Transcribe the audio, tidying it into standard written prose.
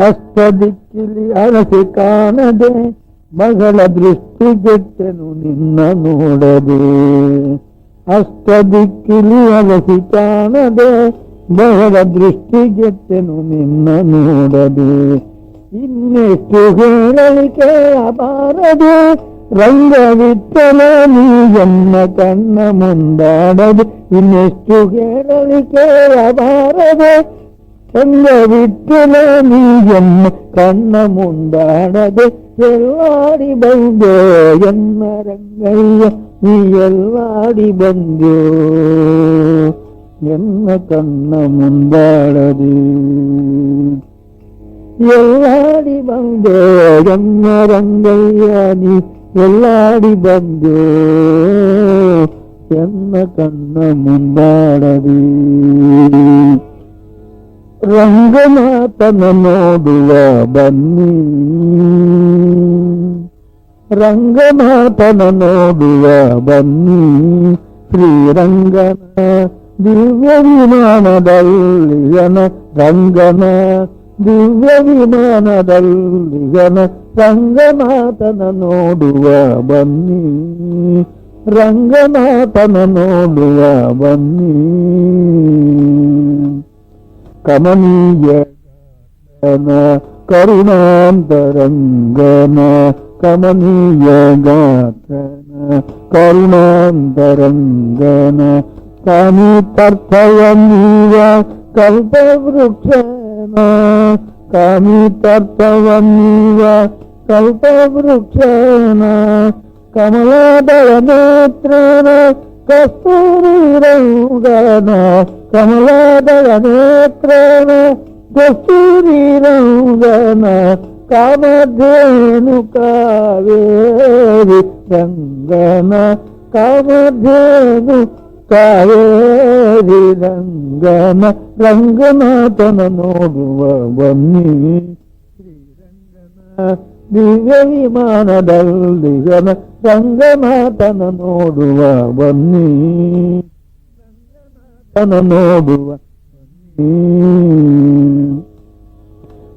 ಅಷ್ಟದಿಕ್ಕಿಲಿ ಅರಸಿ ಕಾಣದೆ ಮಗಳ ದೃಷ್ಟಿಗೆಟ್ಟೆನು ನಿನ್ನ ನೋಡದೆ. ಅಷ್ಟದಿಕ್ಕಿಲಿ ಅರಸಿ ಕಾಣದೆ ಮಗಳ ದೃಷ್ಟಿಗೆಟ್ಟೆನು ನಿನ್ನ ನೋಡದೆ. ಇನ್ನೆಷ್ಟು ಹೇಳಲಿಕೆ ಅಬಾರದೆ ರಂಗವಿತ್ತಲ ನೀ ಎನ್ನ ಕಣ್ಣ ಮುಂದಾಡದೆ. ಇನ್ನೆಷ್ಟು ಹೇಳಲಿಕೆ ಅಬಾರದೆ ರಂಗವಿತ್ತಲ ನೀ ಎನ್ನ ಕಣ್ಣ ಮುಂದಾಡದೆ. ಎಲ್ಲಾಡಿ ಬಂದೋ ಎನ್ನ ರಂಗಯ್ಯ ನೀ ಎಲ್ಲಾಡಿ ಬಂದೋ ಎನ್ನ ಕಣ್ಣ ಮುಂದಾಡದೆ. ಎಲ್ಲಾಡಿ ಬಂದೋ ಎನ್ನ ರಂಗಯ್ಯ ನೀ ಎಲ್ಲಾಡಿ ಬಂದೋ ಎನ್ನ ಕಣ್ಣ ಮುಂದಾಡದೆ. ರಂಗನಾಥನ ನೋಡುವ ಬನ್ನಿ, ರಂಗನಾಥನ ನೋಡುವ ಬನ್ನಿ, ಶ್ರೀರಂಗನ ದಿವ್ಯ ವಿಮಾನದಲ್ಲಿಗನ ರಂಗನ ದಿವ್ಯ ವಿಮಾನದಲ್ಲಿಗನ ರಂಗನಾಥನ ನೋಡುವ ಬನ್ನಿ, ರಂಗನಾಥನ ನೋಡುವ ಬನ್ನಿ. ಕಮನೀಯ ಕರುಣಾಂತರಂಗನ ಕಮನೀಯ ಗಾತ್ರನ ಕರುಣಾಂತರಂಗನ ಕಾಮಿತಾರ್ಥವನ್ನೀವ ಕಲ್ಪವೃಕ್ಷನ ಕಾಮಿತಾರ್ಥವನ್ನೀವ ಕಲ್ಪವೃಕ್ಷನ ಕಮಲಾದಳ ನೇತ್ರನ ಕಸ್ತೂರಿರಂಗನ ಕಮಲಾದಳ ನೇತ್ರನ ಕಸ್ತೂರಿರಂಗನ ಕಾಮಧೇನು ಕಾವೇರಿ ರಂಗನ ಕಾಮಧೇನು ಕಾವೇರಿ ರಂಗನ ರಂಗನಾಥನ ನೋಡುವ ಬನ್ನಿ, ಶ್ರೀರಂಗನ ದಿವ್ಯ ವಿಮಾನದಲ್ಲಿಗನ ರಂಗನಾಥನ ನೋಡುವ ಬನ್ನಿ, ರಂಗನಾಥನ ನೋಡುವ ಬನ್ನಿ.